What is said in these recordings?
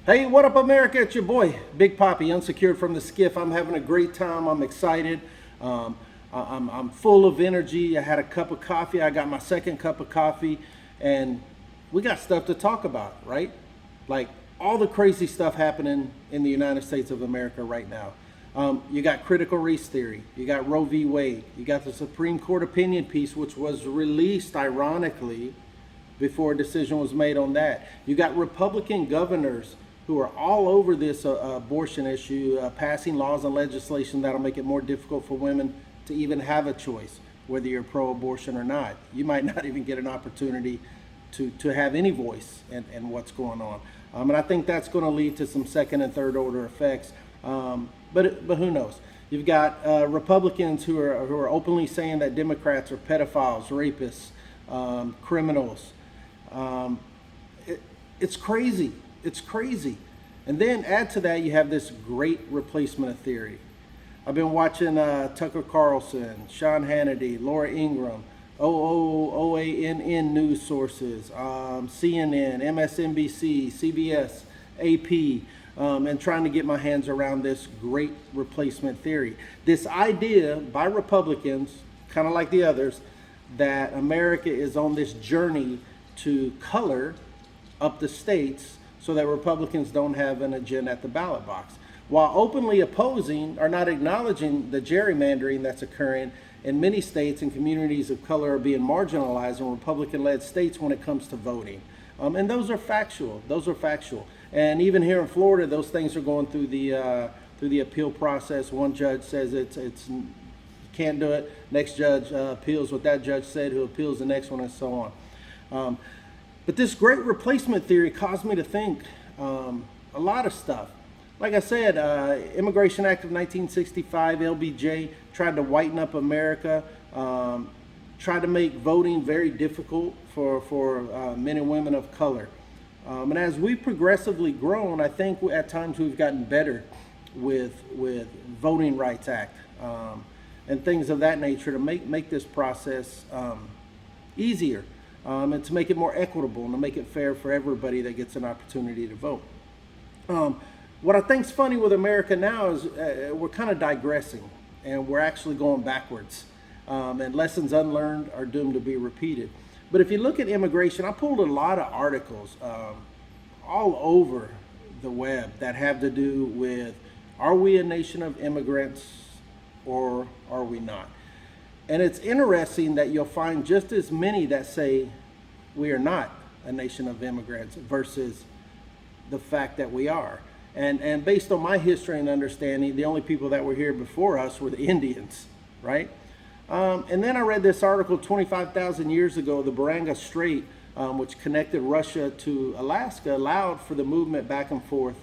Hey, what up, America? It's your boy, Big Poppy, unsecured from the skiff. I'm having a great time. I'm excited. Um, I'm full of energy. I had a cup of coffee. I got my second cup of coffee, and we got stuff to talk about, right? Like all the crazy stuff happening in the United States of America right now. You got critical race theory. You got Roe v. Wade. You got the Supreme Court opinion piece, which was released ironically before a decision was made on that. You got Republican governors who are all over this abortion issue, passing laws and legislation that'll make it more difficult for women to even have a choice, whether you're pro-abortion or not. You might not even get an opportunity to have any voice in what's going on. And I think that's going to lead to some second and third order effects. But who knows? You've got Republicans who are openly saying that Democrats are pedophiles, rapists, criminals. It's crazy. It's crazy. And then add to that, you have this great replacement theory. I've been watching Tucker Carlson, Sean Hannity, Laura Ingraham, OANN news sources, CNN, MSNBC, CBS, AP, and trying to get my hands around this great replacement theory. This idea by Republicans, kind of like the others, that America is on this journey to color up the states so that Republicans don't have an agenda at the ballot box, while openly opposing or not acknowledging the gerrymandering that's occurring in many states, and communities of color are being marginalized in Republican-led states when it comes to voting. And those are factual. Those are factual. And even here in Florida, those things are going through the appeal process. One judge says it's can't do it. Next judge appeals what that judge said, who appeals the next one, and so on. But this great replacement theory caused me to think a lot of stuff. Like I said, Immigration Act of 1965, LBJ, tried to whiten up America, tried to make voting very difficult for men and women of color. And as we've progressively grown, I think at times we've gotten better with Voting Rights Act and things of that nature to make this process easier. And to make it more equitable and to make it fair for everybody that gets an opportunity to vote. What I think's funny with America now is we're kind of digressing and we're actually going backwards. And lessons unlearned are doomed to be repeated. But if you look at immigration, I pulled a lot of articles all over the web that have to do with, are we a nation of immigrants or are we not? And it's interesting that you'll find just as many that say we are not a nation of immigrants versus the fact that we are. And based on my history and understanding, the only people that were here before us were the Indians, right? And then I read this article 25,000 years ago, the Bering Strait, which connected Russia to Alaska, allowed for the movement back and forth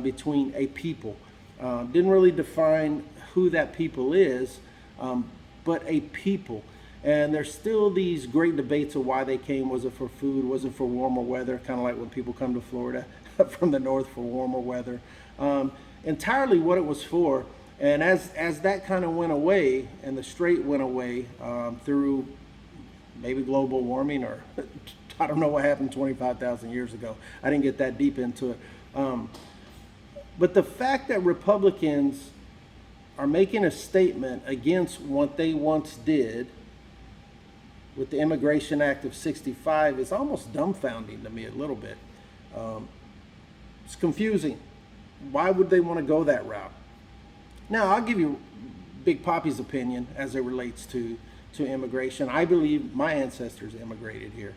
between a people. Didn't really define who that people is, but a people. And there's still these great debates of why they came. Was it for food? Was it for warmer weather? Kind of like when people come to Florida from the north for warmer weather. Entirely what it was for. And as that kind of went away and the strait went away through maybe global warming, or I don't know what happened 25,000 years ago. I didn't get that deep into it. But the fact that Republicans are making a statement against what they once did with the Immigration Act of 65 is almost dumbfounding to me a little bit. It's confusing. Why would they want to go that route? Now, I'll give you Big Poppy's opinion as it relates to immigration. I believe my ancestors immigrated here.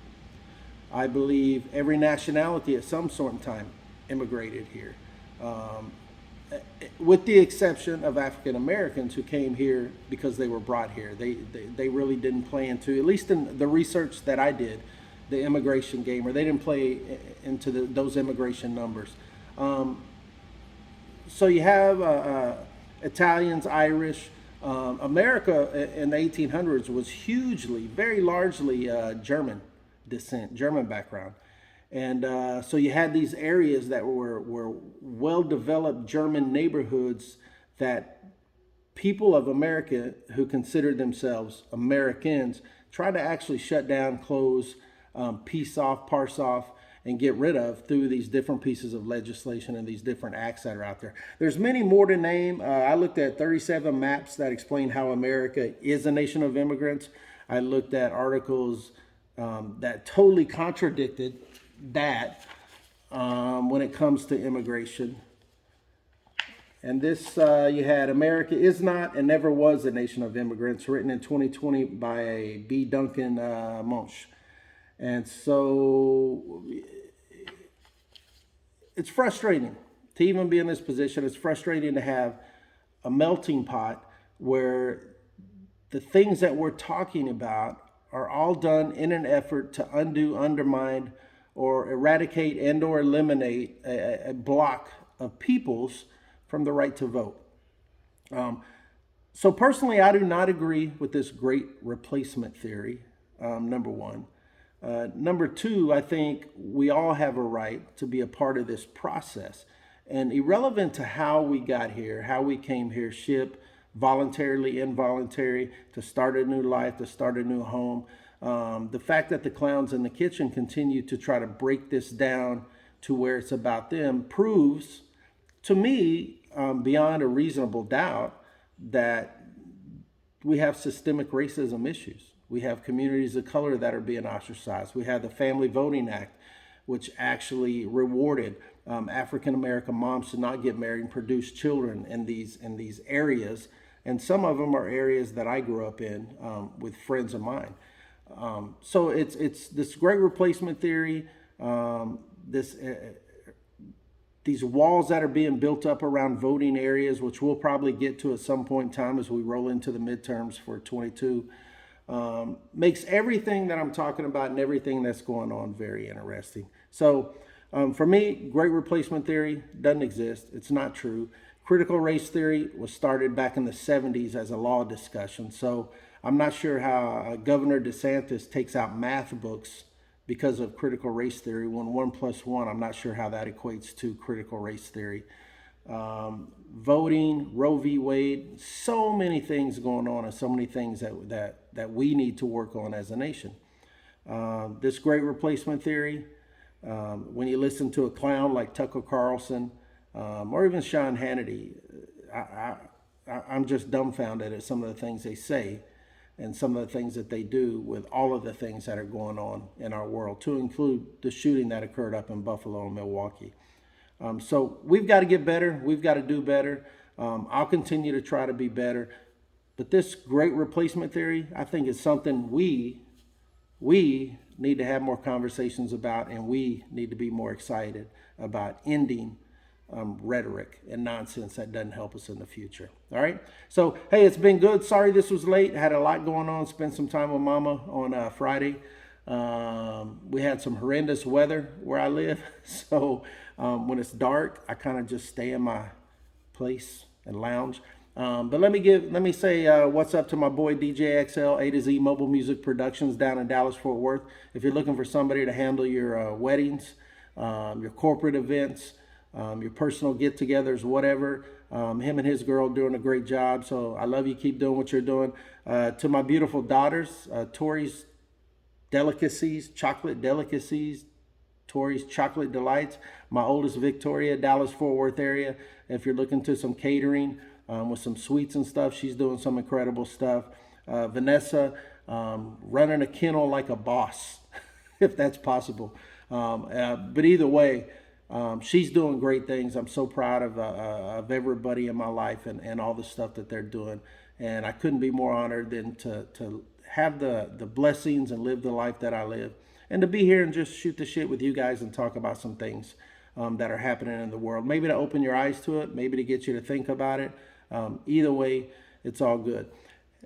I believe every nationality at some sort in time immigrated here. With the exception of African Americans who came here because they were brought here. They really didn't play into, at least in the research that I did, the immigration game, or they didn't play into those immigration numbers. So you have Italians, Irish. America in the 1800s was hugely, very largely German descent, German background. And so you had these areas that were well-developed German neighborhoods that people of America who considered themselves Americans tried to actually shut down, close, piece off, parse off, and get rid of through these different pieces of legislation and these different acts that are out there. There's many more to name. I looked at 37 maps that explain how America is a nation of immigrants. I looked at articles that totally contradicted that when it comes to immigration. And this, you had America is not and never was a nation of immigrants, written in 2020 by B. Duncan Munch. And so it's frustrating to even be in this position. It's frustrating to have a melting pot where the things that we're talking about are all done in an effort to undo, undermine, or eradicate and or eliminate a block of peoples from the right to vote. So personally, I do not agree with this great replacement theory, number one. Number two, I think we all have a right to be a part of this process. And irrelevant to how we got here, how we came here, ship, voluntarily, involuntary, to start a new life, to start a new home, the fact that the clowns in the kitchen continue to try to break this down to where it's about them proves to me, beyond a reasonable doubt, that we have systemic racism issues. We have communities of color that are being ostracized. We have the Family Voting Act, which actually rewarded African American moms to not get married and produce children in these areas. And some of them are areas that I grew up in with friends of mine. So it's this great replacement theory, these walls that are being built up around voting areas, which we'll probably get to at some point in time as we roll into the midterms for 22, makes everything that I'm talking about and everything that's going on very interesting. So for me, great replacement theory doesn't exist. It's not true. Critical race theory was started back in the 70s as a law discussion. So I'm not sure how Governor DeSantis takes out math books because of critical race theory, when 1 + 1, I'm not sure how that equates to critical race theory. Voting, Roe v. Wade, so many things going on and so many things that we need to work on as a nation. This great replacement theory, when you listen to a clown like Tucker Carlson or even Sean Hannity, I'm just dumbfounded at some of the things they say and some of the things that they do with all of the things that are going on in our world, to include the shooting that occurred up in Buffalo and Milwaukee. So we've got to get better. We've got to do better. I'll continue to try to be better. But this great replacement theory, I think, is something we need to have more conversations about, and we need to be more excited about ending rhetoric and nonsense that doesn't help us in the future. All right. So, hey, it's been good. Sorry this was late. I had a lot going on. Spent some time with Mama on Friday. We had some horrendous weather where I live. So when it's dark, I kind of just stay in my place and lounge. But let me say what's up to my boy DJ XL, A to Z Mobile Music Productions down in Dallas, Fort Worth. If you're looking for somebody to handle your weddings, your corporate events, your personal get-togethers, whatever. Him and his girl doing a great job. So I love you. Keep doing what you're doing. To my beautiful daughters, Tori's Delicacies, Chocolate Delicacies, Tori's Chocolate Delights. My oldest, Victoria, Dallas, Fort Worth area. If you're looking to some catering with some sweets and stuff, she's doing some incredible stuff. Vanessa, running a kennel like a boss, if that's possible. But either way, she's doing great things. I'm so proud of everybody in my life and all the stuff that they're doing. And I couldn't be more honored than to have the blessings and live the life that I live. And to be here and just shoot the shit with you guys and talk about some things that are happening in the world. Maybe to open your eyes to it. Maybe to get you to think about it. Either way, it's all good.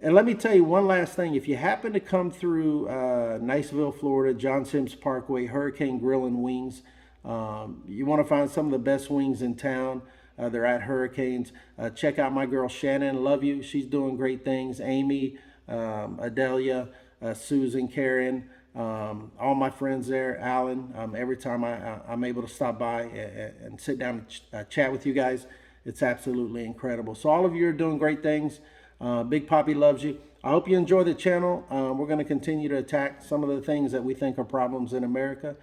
And let me tell you one last thing. If you happen to come through Niceville, Florida, John Sims Parkway, Hurricane Grill and Wings, you want to find some of the best wings in town. They're at Hurricanes. Check out my girl Shannon. Love you. She's doing great things. Amy, Adelia, Susan, Karen, all my friends there, Alan. Every time I'm able to stop by and sit down and chat with you guys, it's absolutely incredible. So all of you are doing great things. Big Poppy loves you. I hope you enjoy the channel. We're going to continue to attack some of the things that we think are problems in America.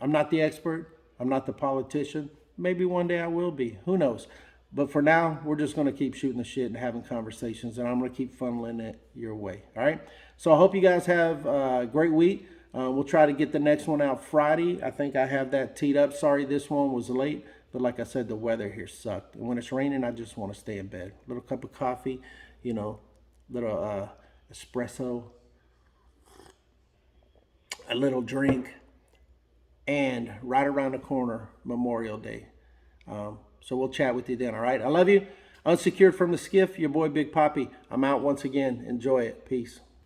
I'm not the expert. I'm not the politician. Maybe one day I will be. Who knows? But for now, we're just going to keep shooting the shit and having conversations, and I'm going to keep funneling it your way. All right? So I hope you guys have a great week. We'll try to get the next one out Friday. I think I have that teed up. Sorry this one was late, but like I said, the weather here sucked. And when it's raining, I just want to stay in bed. Little cup of coffee, little espresso, a little drink, and right around the corner, Memorial Day. So we'll chat with you then, all right? I love you. Unsecured from the skiff, your boy Big Poppy. I'm out once again. Enjoy it. Peace.